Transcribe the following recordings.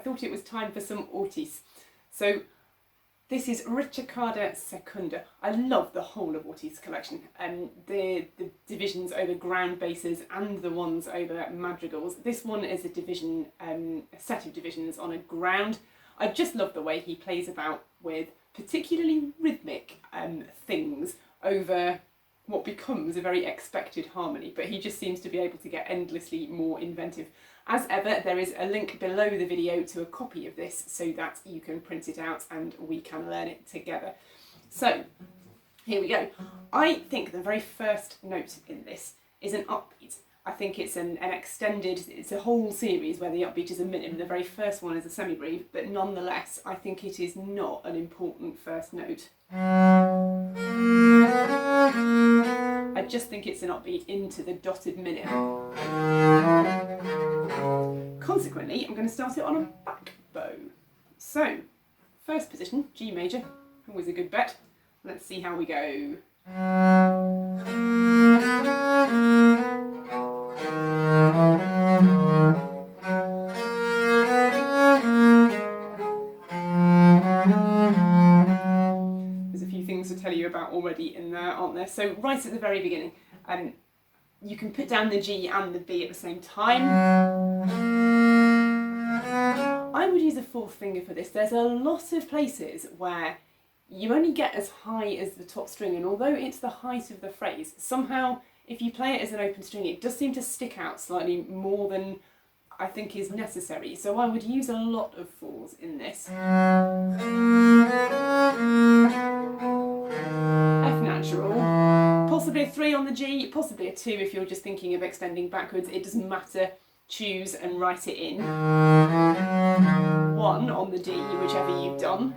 thought it was time for some Ortiz. So this is Recercada Segunda. I love the whole of Ortiz's collection, the divisions over ground basses and the ones over madrigals. This one is a division, a set of divisions on a ground. I just love the way he plays about with particularly rhythmic things over what becomes a very expected harmony, but he just seems to be able to get endlessly more inventive. As ever, there is a link below the video to a copy of this so that you can print it out and we can learn it together. So, here we go. I think the very first note in this is an upbeat. I think it's an extended, it's a whole series where the upbeat is a minim. The very first one is a semibreve, but nonetheless, I think it is not an important first note. I just think it's an upbeat into the dotted minim. Consequently, I'm going to start it on a back bow. So, first position, G major, always a good bet. Let's see how we go. There's a few things to tell you about already in there, aren't there? So, right at the very beginning, you can put down the G and the B at the same time. I would use a fourth finger for this. There's a lot of places where you only get as high as the top string, and although it's the height of the phrase, somehow if you play it as an open string it does seem to stick out slightly more than I think is necessary. So I would use a lot of fours in this. F natural, possibly a 3 on the G, possibly a 2 if you're just thinking of extending backwards. It doesn't matter. Choose and write it in. 1 on the D, whichever you've done.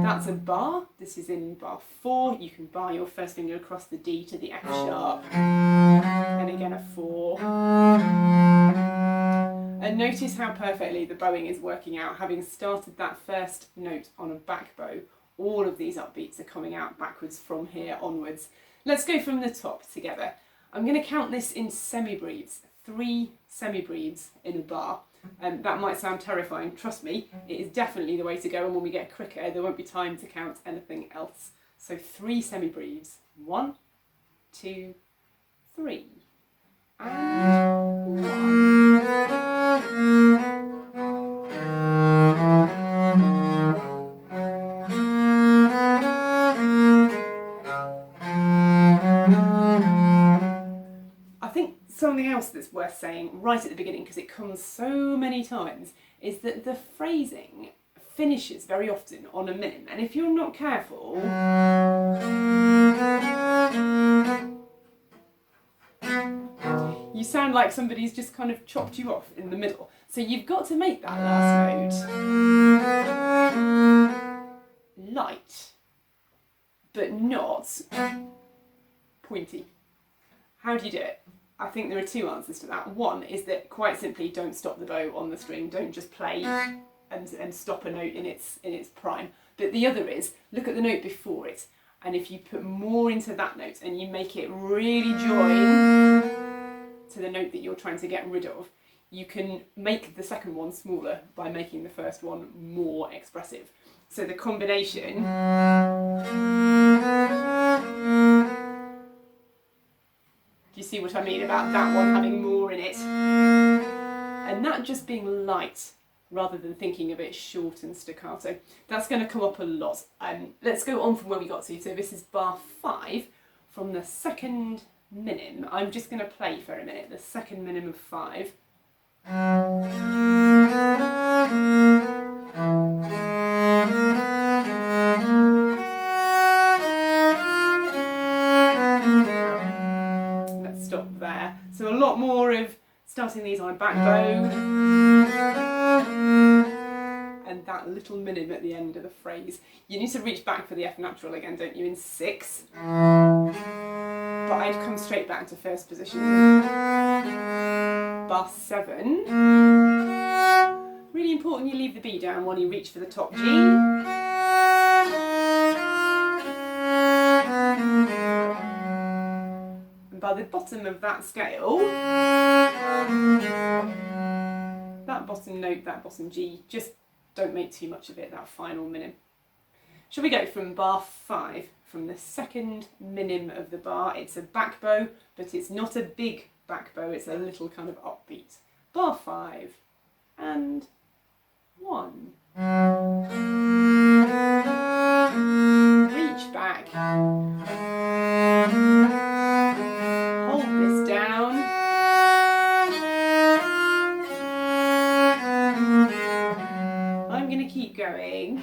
That's a bar. This is in bar 4. You can bar your first finger across the D to the F sharp. And again a 4. And notice how perfectly the bowing is working out. Having started that first note on a back bow, all of these upbeats are coming out backwards from here onwards. Let's go from the top together. I'm going to count this in semibreves, 3 semibreves in a bar. That might sound terrifying, trust me, it is definitely the way to go, and when we get quicker there won't be time to count anything else. So 3 semibreves, 1, 2, 3, and 1. Something else that's worth saying right at the beginning, because it comes so many times, is that the phrasing finishes very often on a minim, and if you're not careful, you sound like somebody's just kind of chopped you off in the middle. So you've got to make that last note light, but not pointy. How do you do it? I think there are 2 answers to that. One is that quite simply don't stop the bow on the string, don't just play and stop a note in its prime. But the other is, look at the note before it, and if you put more into that note and you make it really join to the note that you're trying to get rid of, you can make the second one smaller by making the first one more expressive. So the combination do you see what I mean about that one having more in it? And that just being light rather than thinking of it short and staccato. That's going to come up a lot. Let's go on from where we got to. So this is bar 5 from the second minim. I'm just going to play for a minute the second minim of 5. There. So a lot more of starting these on a back bow and that little minim at the end of the phrase. You need to reach back for the F natural again, don't you, in 6? But I'd come straight back to first position. Bar 7. Really important you leave the B down while you reach for the top G. By bar, the bottom of that scale, that bottom note, that bottom G, just don't make too much of it, that final minim. Shall we go from bar 5, from the second minim of the bar? It's a back bow, but it's not a big back bow, it's a little kind of upbeat. Bar 5, and 1. Reach back. Hold this down. I'm going to keep going.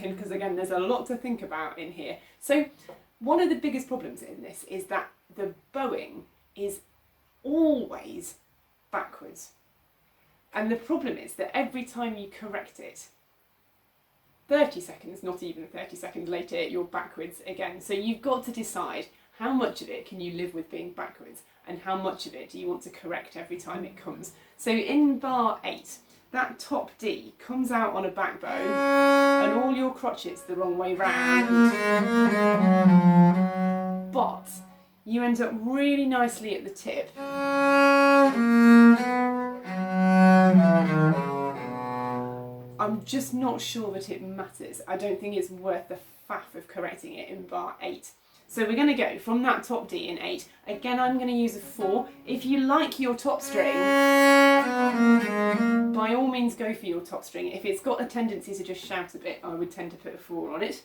Because again, there's a lot to think about in here. So one of the biggest problems in this is that the bowing is always backwards. And the problem is that every time you correct it, 30 seconds, not even 30 seconds later, you're backwards again. So you've got to decide how much of it can you live with being backwards and how much of it do you want to correct every time it comes. So in bar 8, that top D comes out on a back bow and all your crotchets the wrong way round. But you end up really nicely at the tip. I'm just not sure that it matters. I don't think it's worth the faff of correcting it in bar 8. So we're going to go from that top D in 8. Again, I'm going to use a 4. If you like your top string, by all means go for your top string. If it's got a tendency to just shout a bit, I would tend to put a 4 on it.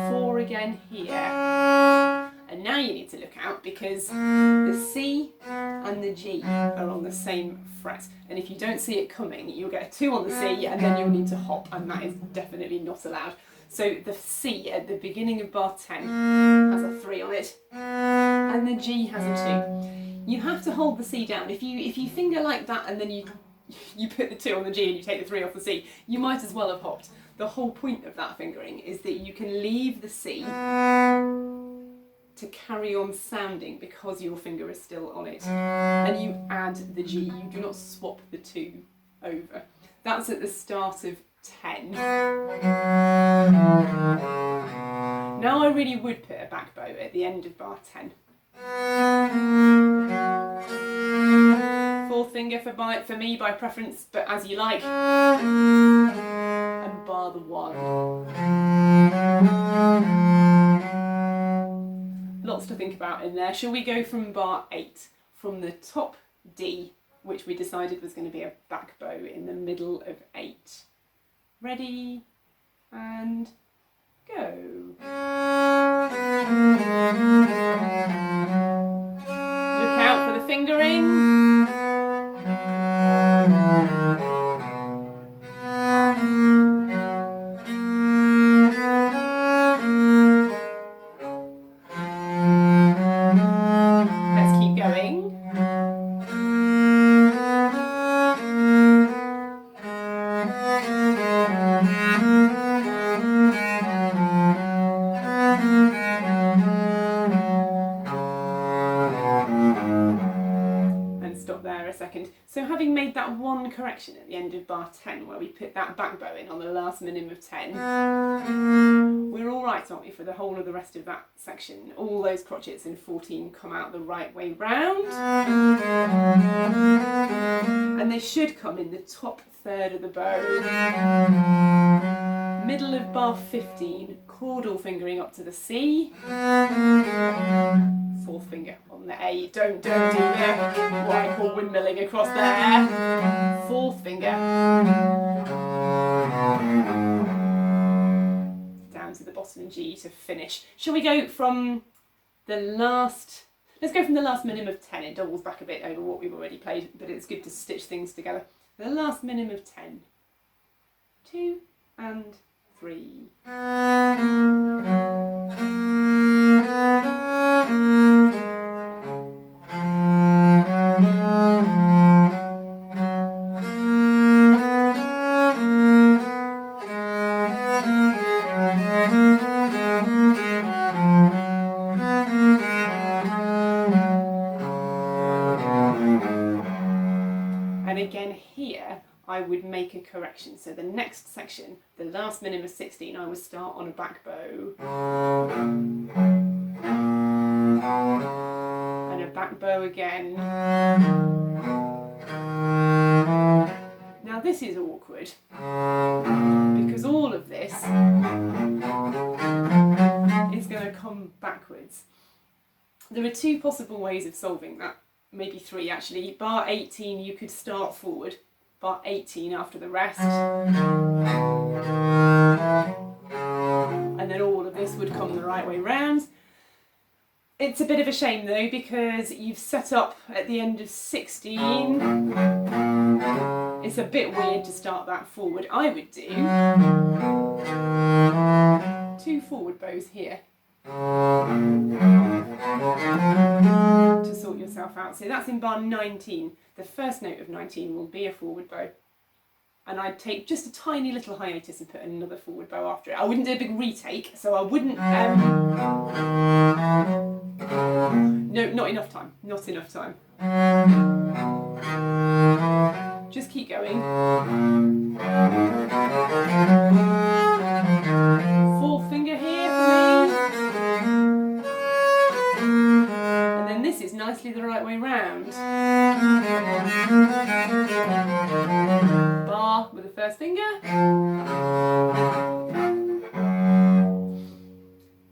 4 again here. And now you need to look out because the C and the G are on the same fret. And if you don't see it coming, you'll get a 2 on the C and then you'll need to hop, and that is definitely not allowed. So the C at the beginning of bar 10 has a 3 on it, and the G has a 2. You have to hold the C down. If you finger like that and then you put the 2 on the G and you take the 3 off the C, you might as well have hopped. The whole point of that fingering is that you can leave the C to carry on sounding because your finger is still on it, and you add the G. You do not swap the 2 over. That's at the start of 10. Now I really would put a back bow at the end of bar 10. 4th finger for me by preference, but as you like. And bar the 1. Lots to think about in there. Shall we go from bar 8, from the top D, which we decided was going to be a back bow in the middle of 8. Ready, and go. Look out for the fingering. Let's keep going. So having made that one correction at the end of bar 10 where we put that back bow in on the last minim of 10, we're all right, aren't we, for the whole of the rest of that section. All those crotchets in 14 come out the right way round, and they should come in the top third of the bow. Middle of bar 15, chordal fingering up to the C. 4th finger on the A. Don't do what I call windmilling across there. 4th finger. Down to the bottom G to finish. Shall we go from the last... Let's go from the last minim of 10. It doubles back a bit over what we've already played, but it's good to stitch things together. The last minim of 10. 2 and 3. a correction. So the next section, the last minim of 16, I would start on a back bow. And a back bow again. Now this is awkward, because all of this is going to come backwards. There are two possible ways of solving that, maybe three actually. Bar 18 you could start forward, bar 18 after the rest, and then all of this would come the right way round. It's a bit of a shame though, because you've set up at the end of 16. It's a bit weird to start that forward. I would do 2 forward bows here to sort yourself out. So that's in bar 19. The first note of 19 will be a forward bow. And I'd take just a tiny little hiatus and put another forward bow after it. I wouldn't do a big retake, so I wouldn't... no, not enough time. Not enough time. Just keep going. 4th finger here for me. And then this is nicely the right way round. Bar with the first finger.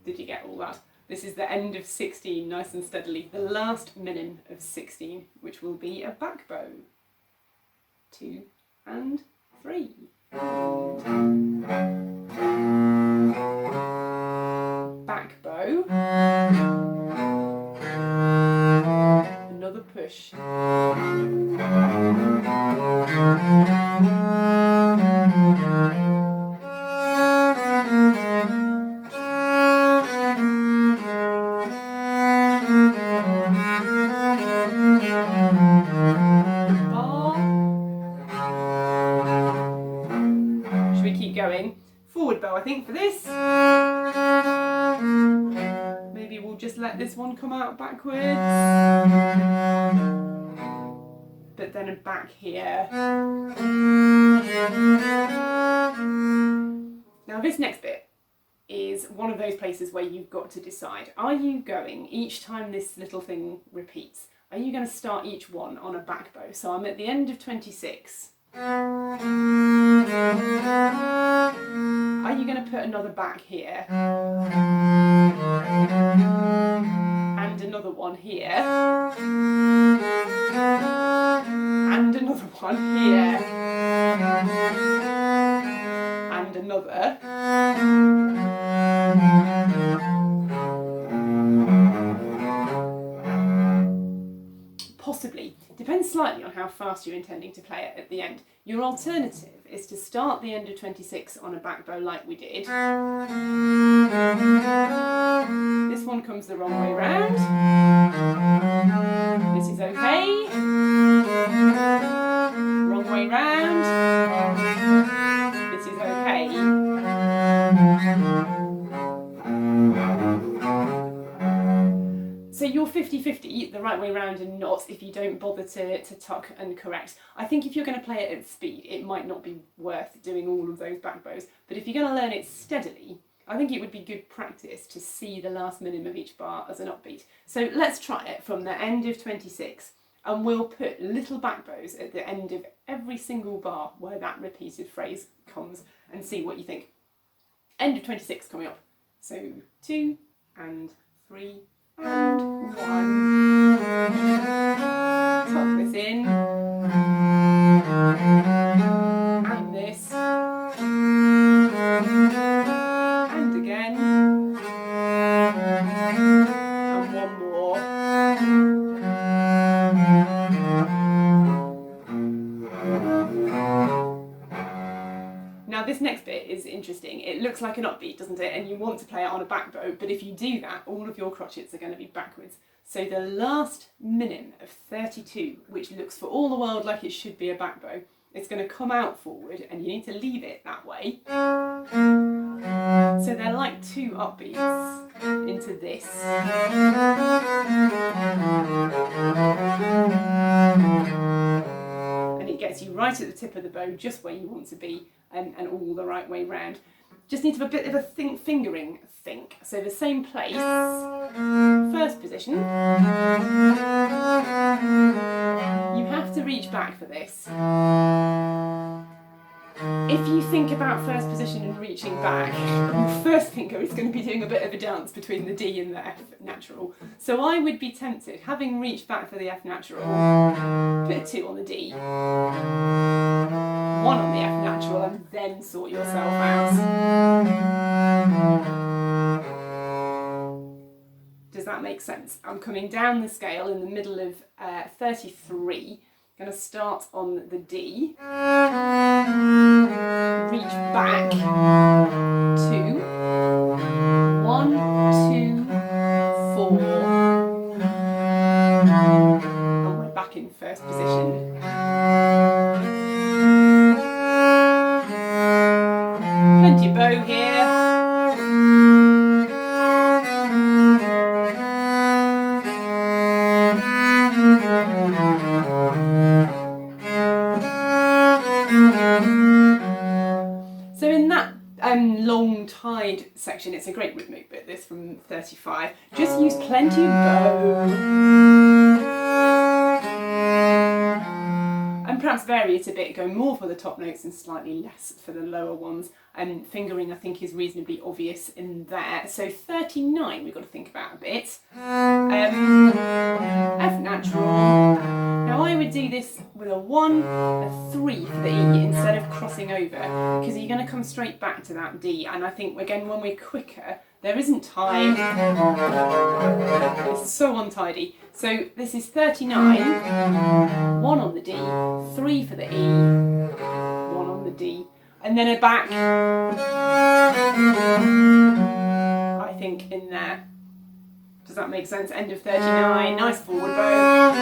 Did you get all that? This is the end of 16, nice and steadily. The last minim of 16, which will be a back bow. 2 and 3. Back bow. Another push. Forward bow, I think, for this. Maybe we'll just let this one come out backwards. But then a back here. Now this next bit is one of those places where you've got to decide. Are you going, each time this little thing repeats, are you going to start each one on a back bow? So I'm at the end of 26. Are you going to put another back here? And another one here? And another one here? And another? Possibly. Depends slightly on how fast you're intending to play it at the end. Your alternative is to start the end of 26 on a back bow like we did. This one comes the wrong way round. This is okay. Wrong way round. This is okay. So you're 50-50, the right way round and not, if you don't bother to tuck and correct. I think if you're going to play it at speed, it might not be worth doing all of those back bows. But if you're going to learn it steadily, I think it would be good practice to see the last minim of each bar as an upbeat. So let's try it from the end of 26, and we'll put little back bows at the end of every single bar where that repeated phrase comes, and see what you think. End of 26 coming up. So 2 and 3 and 1. Tuck this in. And this. And again. And one more. Now this next bit is interesting. It looks like an upbeat, doesn't it? And you want to play it on a back bow, but if you do that, all of your crotchets are going to be backwards. So the last minim of 32, which looks for all the world like it should be a back bow, it's going to come out forward, and you need to leave it that way. So they're like 2 upbeats into this. And it gets you right at the tip of the bow, just where you want to be, and all the right way round. Just need to have a bit of a fingering think. So the same place, first position. You have to reach back for this. If you think about first position and reaching back, your first finger is going to be doing a bit of a dance between the D and the F natural. So I would be tempted, having reached back for the F natural, put a 2 on the D, 1 on the F natural, and then sort yourself out. Does that make sense? I'm coming down the scale in the middle of 33. Going to start on the D, reach back, 2, 1, 2, 4, and we're back in first position. Plenty of bow here. So in that long tied section, it's a great rhythmic bit, this from 35. Just use plenty of bow. And perhaps vary it a bit, go more for the top notes and slightly less for the lower ones. And fingering, I think, is reasonably obvious in there. So 39 we've got to think about a bit. F natural. Now I would do this with a 1, a 3 for the E instead of crossing over, because you're going to come straight back to that D. And I think, again, when we're quicker, there isn't time. It's so untidy. So this is 39, 1 on the D, 3 for the E, 1 on the D, and then a back, I think, in there. Does that make sense? End of 39, nice forward bow.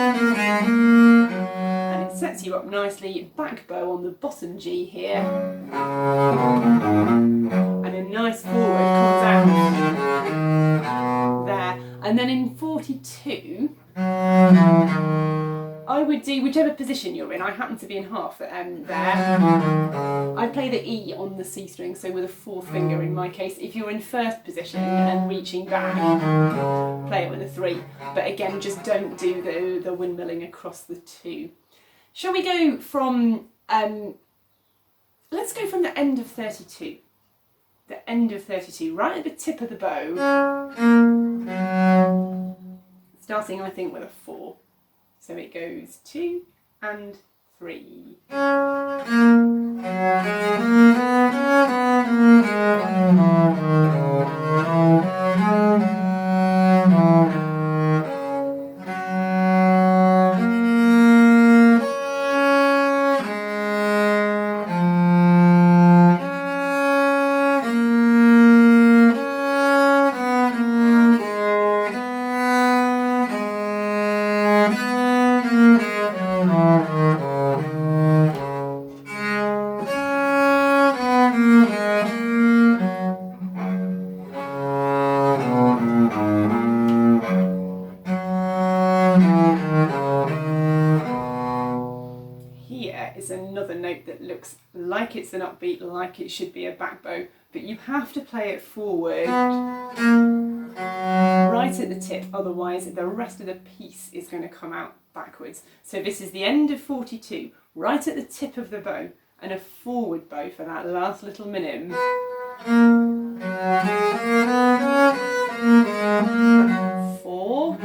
And it sets you up nicely, back bow on the bottom G here. And a nice forward comes out there. And then in 42, I would do whichever position you're in. I happen to be in half there. I play the E on the C string, so with a 4th finger in my case. If you're in first position and reaching back, play it with a 3. But again, just don't do the windmilling across the 2. Shall we go from, let's go from the end of 32. The end of 32, right at the tip of the bow. Starting, I think, with a 4. So it goes 2 and 3. Like it's an upbeat, like it should be a back bow, but you have to play it forward right at the tip, otherwise the rest of the piece is going to come out backwards. So this is the end of 42, right at the tip of the bow, and a forward bow for that last little minim. 4.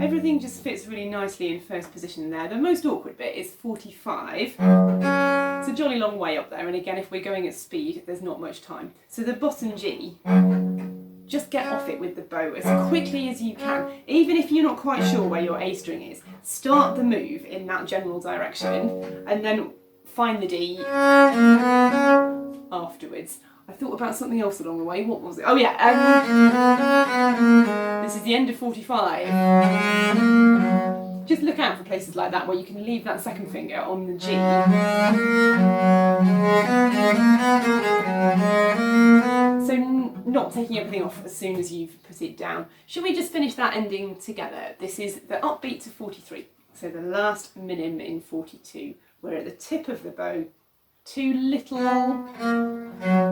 Everything just fits really nicely in first position there. The most awkward bit is 45. It's a jolly long way up there, and again, if we're going at speed, there's not much time. So the bottom G, just get off it with the bow as quickly as you can. Even if you're not quite sure where your A string is, start the move in that general direction and then find the D afterwards. I thought about something else along the way. What was it? Oh yeah, this is the end of 45. Just look out for places like that where you can leave that second finger on the G. So not taking everything off as soon as you've put it down. Should we just finish that ending together? This is the upbeat to 43. So the last minim in 42. We're at the tip of the bow. 2 little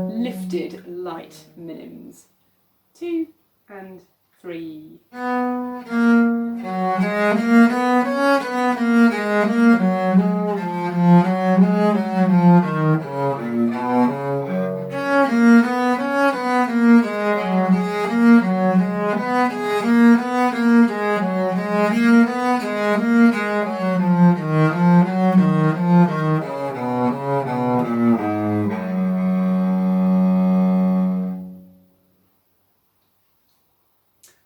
lifted light minims. 2 and 3.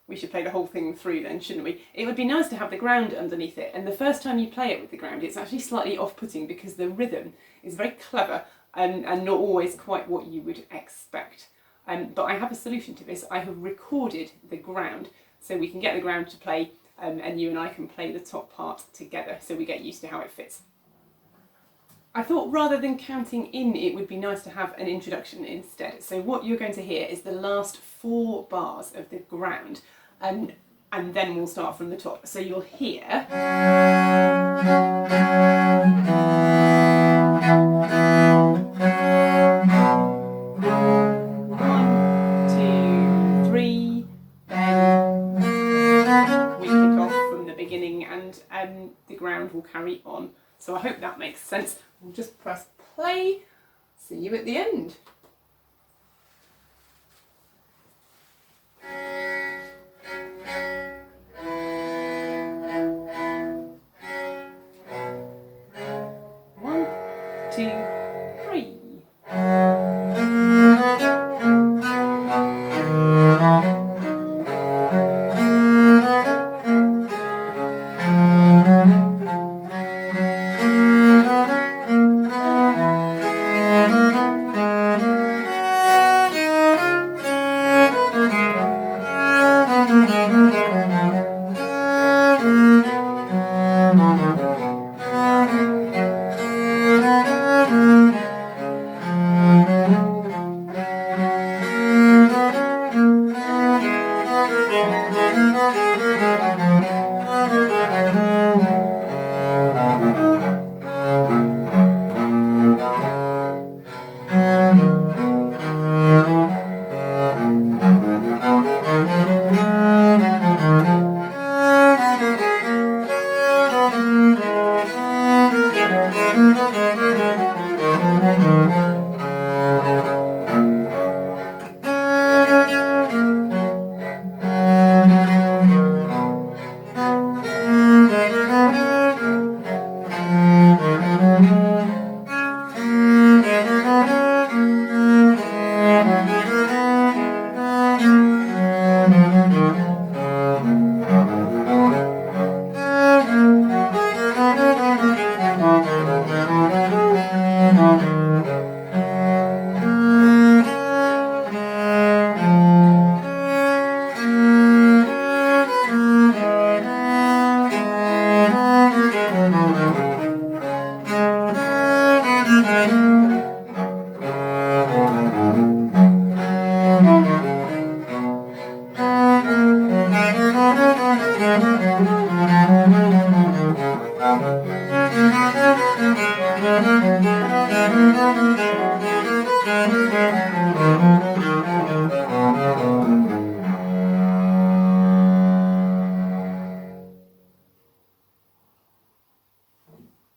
We should play the whole thing through then, shouldn't we? It would be nice to have the ground underneath it, and the first time you play it with the ground it's actually slightly off-putting because the rhythm is very clever and not always quite what you would expect. But I have a solution to this. I have recorded the ground so we can get the ground to play and you and I can play the top part together so we get used to how it fits. I thought rather than counting in it would be nice to have an introduction instead. So what you're going to hear is the last 4 bars of the ground. And then we'll start from the top. So you'll hear 1, 2, 3, then we kick off from the beginning and the ground will carry on. So I hope that makes sense. We'll just press play. See you at the end.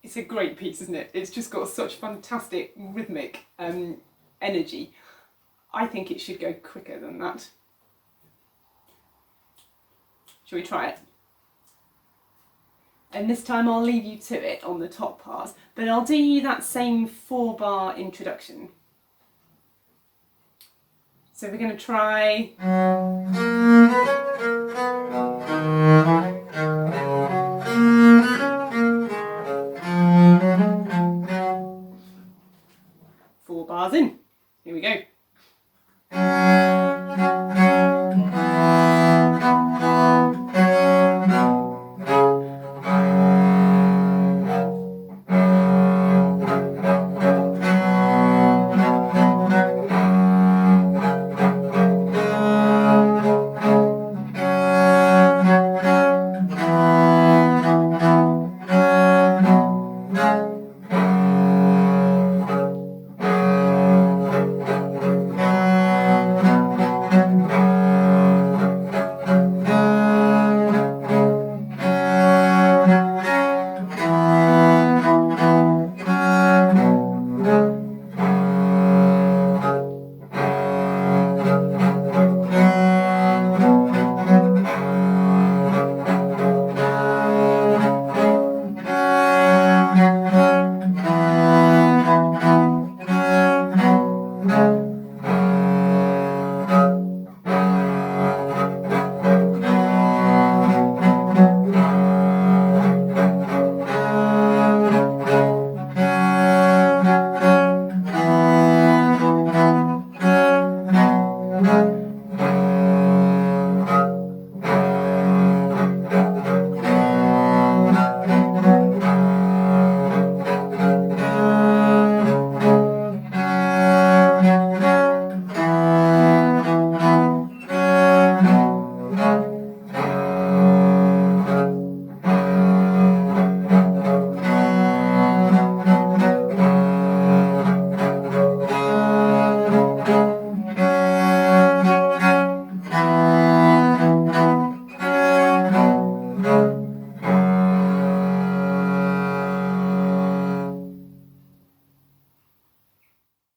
It's a great piece, isn't it? It's just got such fantastic rhythmic energy. I think it should go quicker than that. Shall we try it? And this time I'll leave you to it on the top part, but I'll do you that same 4-bar introduction. So we're going to try... Four bars in. Here we go.